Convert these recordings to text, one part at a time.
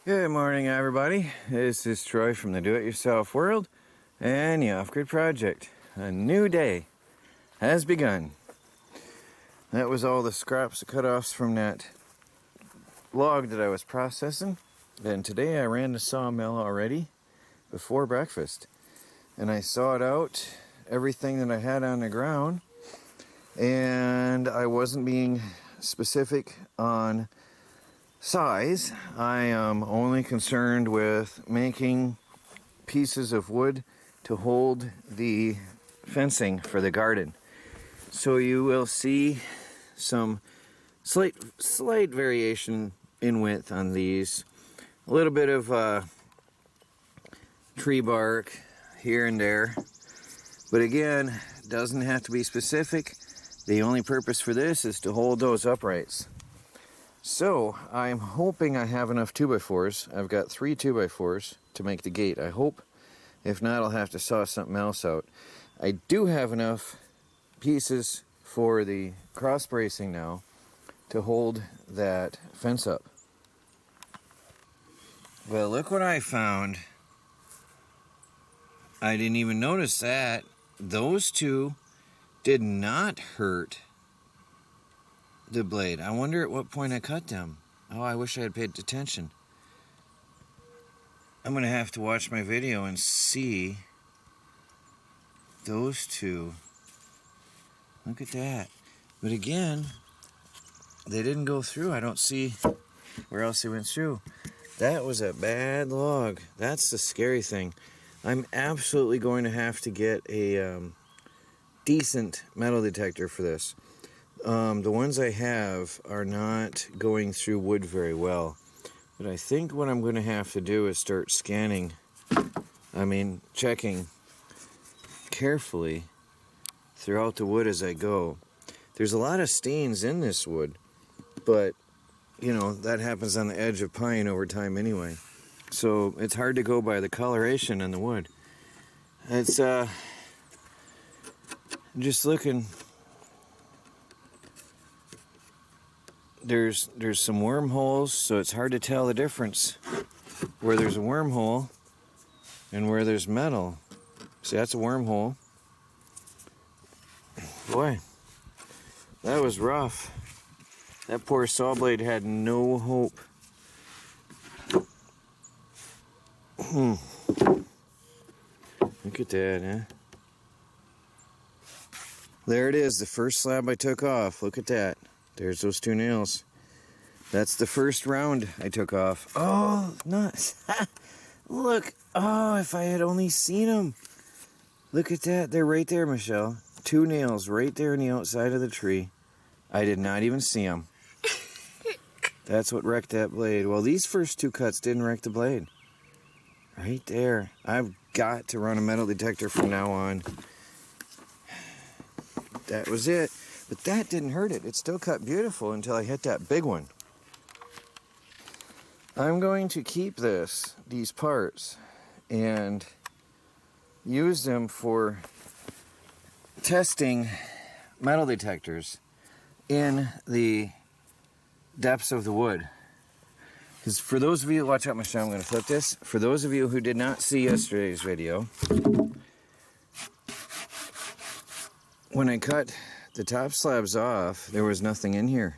Good morning, everybody. This is Troy from the Do-It-Yourself World and the Off-Grid Project. A new day has begun. That was all the scraps, the cut-offs from that log that I was processing. Then today I ran the sawmill already before breakfast. And I sawed out everything that I had on the ground. And I wasn't being specific on size. I am only concerned with making pieces of wood to hold the fencing for the garden. So you will see some slight variation in width on these. A little bit of tree bark here and there. But again, doesn't have to be specific. The only purpose for this is to hold those uprights. So, I'm hoping I have enough 2x4s. I've got 3 2x4s to make the gate, I hope. If not, I'll have to saw something else out. I do have enough pieces for the cross bracing now to hold that fence up. Well, look what I found. I didn't even notice that. Those two did not hurt the blade. I wonder at what point I cut them. Oh, I wish I had paid attention. I'm gonna have to watch my video and see those two. Look at that. But again, they didn't go through. I don't see where else they went through. That was a bad log. That's the scary thing. I'm absolutely going to have to get a decent metal detector for this. The ones I have are not going through wood very well. But I think what I'm going to have to do is start checking carefully throughout the wood as I go. There's a lot of stains in this wood, but, you know, that happens on the edge of pine over time anyway. So it's hard to go by the coloration in the wood. It's, just looking. There's some wormholes, so it's hard to tell the difference where there's a wormhole and where there's metal. See, that's a wormhole. Boy, that was rough. That poor saw blade had no hope. Look at that, huh? There it is, the first slab I took off. Look at that. There's those 2 nails. That's the first round I took off. Oh, nuts. Look. Oh, if I had only seen them. Look at that. They're right there, Michelle. 2 nails right there on the outside of the tree. I did not even see them. That's what wrecked that blade. Well, these first 2 cuts didn't wreck the blade. Right there. I've got to run a metal detector from now on. That was it. But that didn't hurt it. It still cut beautiful until I hit that big one. I'm going to keep these parts, and use them for testing metal detectors in the depths of the wood. Because for those of you, watch out, Michelle, I'm going to flip this. For those of you who did not see yesterday's video, when I cut the top slabs off, there was nothing in here,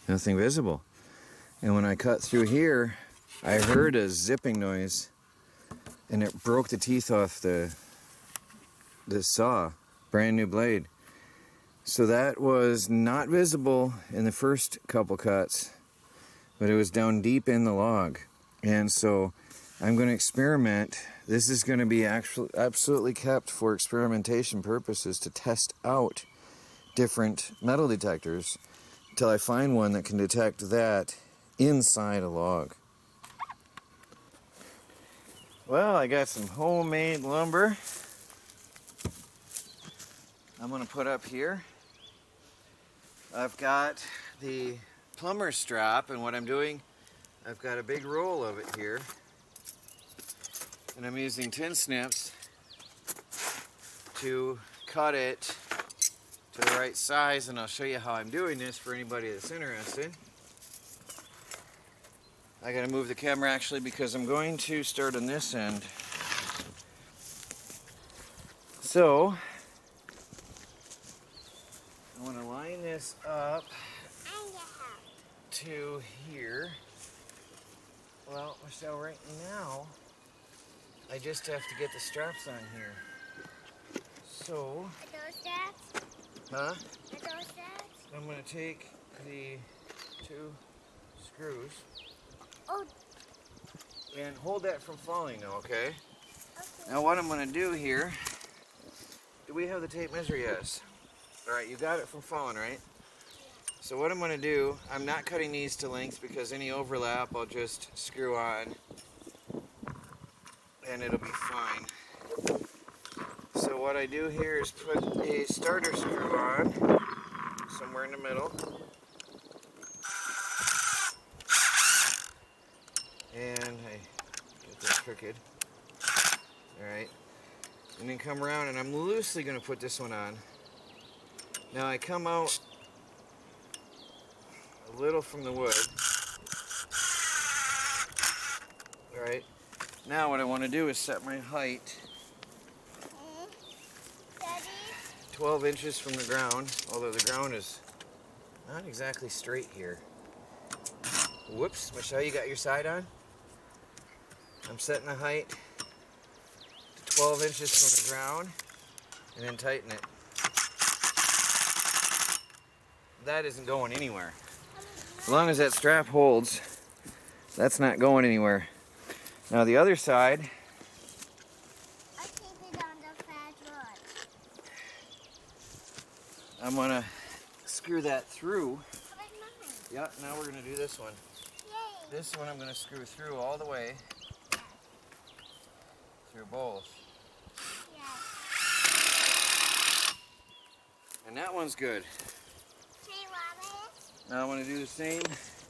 nothing visible. And when I cut through here, I heard a zipping noise, and it broke the teeth off the saw, brand new blade. So that was not visible in the first couple cuts, but it was down deep in the log. And so I'm going to experiment. This is going to be absolutely kept for experimentation purposes to test out different metal detectors until I find one that can detect that inside a log. Well, I got some homemade lumber I'm going to put up here. I've got the plumber strap, and what I'm doing, I've got a big roll of it here, and I'm using tin snips to cut it to the right size, and I'll show you how I'm doing this for anybody that's interested. I gotta move the camera actually because I'm going to start on this end. So, I want to line this up to here. Well, Michelle, right now, I just have to get the straps on here. So, Are those straps? huh? Are those straps? I'm going to take the 2 screws. Oh. And hold that from falling now, okay? Okay. Now what I'm going to do here, do we have the tape measure? Yes. Alright, you got it from falling, right? So what I'm going to do, I'm not cutting these to length because any overlap I'll just screw on and it'll be fine. So what I do here is put a starter screw on somewhere in the middle. And I get that crooked. Alright. And then come around and I'm loosely going to put this one on. Now I come out a little from the wood. Alright. Now what I want to do is set my height 12 inches from the ground, although the ground is not exactly straight here. Whoops, Michelle, you got your side on? I'm setting the height to 12 inches from the ground and then tighten it. That isn't going anywhere. As long as that strap holds, that's not going anywhere. Now the other side, I keep it on the fat wood. I'm gonna screw that through. But mine. Yeah, now we're gonna do this one. Yay. This one I'm gonna screw through all the way. Through both. Yes. And that one's good. Say what is? Now I want to do the same.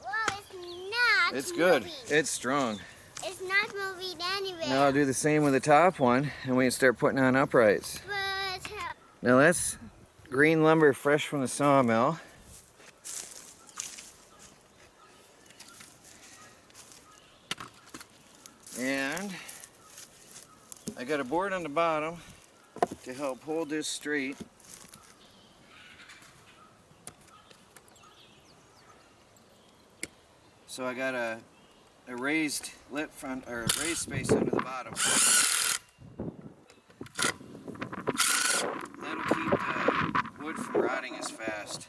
Well, it's not. It's good. moving. It's strong. It's not moving anywhere. Now I'll do the same with the top one and we can start putting on uprights. But Now that's green lumber fresh from the sawmill. And I got a board on the bottom to help hold this straight. So I got a raised lip front or a raised space under the bottom. That'll keep the wood from rotting as fast.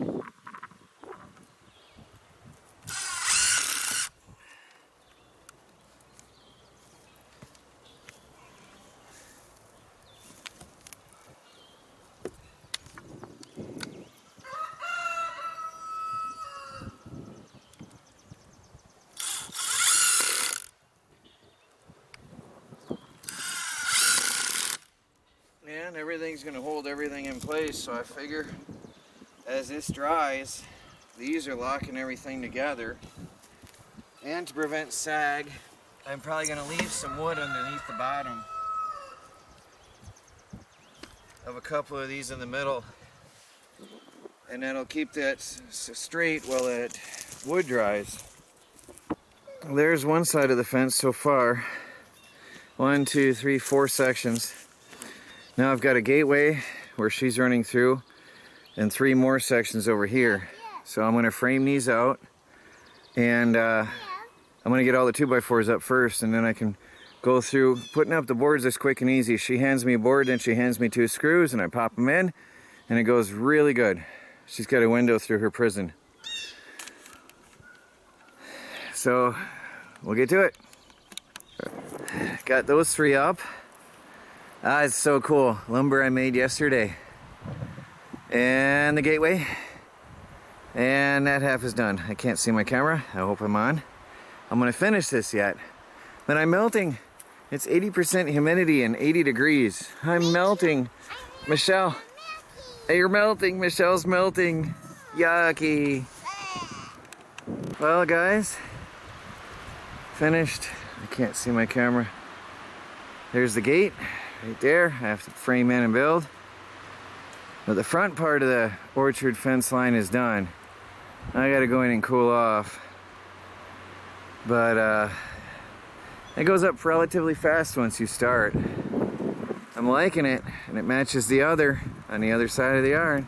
And everything's going to hold everything in place, so I figure as this dries, these are locking everything together. And to prevent sag, I'm probably going to leave some wood underneath the bottom of a couple of these in the middle, and that'll keep that straight while that wood dries. There's one side of the fence so far. 1, 2, 3, 4 sections. Now I've got a gateway where she's running through and 3 more sections over here. So I'm going to frame these out and I'm going to get all the 2x4s up first, and then I can go through putting up the boards is quick and easy. She hands me a board, then she hands me 2 screws and I pop them in and it goes really good. She's got a window through her prison. So we'll get to it. Got those 3 up. Ah, it's so cool. Lumber I made yesterday. And the gateway. And that half is done. I can't see my camera. I hope I'm on. I'm gonna finish this yet. But I'm melting. It's 80% humidity and 80 degrees. I'm melting. Michelle. Hey, you're melting. Michelle's melting. Yucky. Well, guys. Finished. I can't see my camera. There's the gate. Right there, I have to frame in and build. But the front part of the orchard fence line is done. I gotta go in and cool off. But it goes up relatively fast once you start. I'm liking it, and it matches the other on the other side of the yard.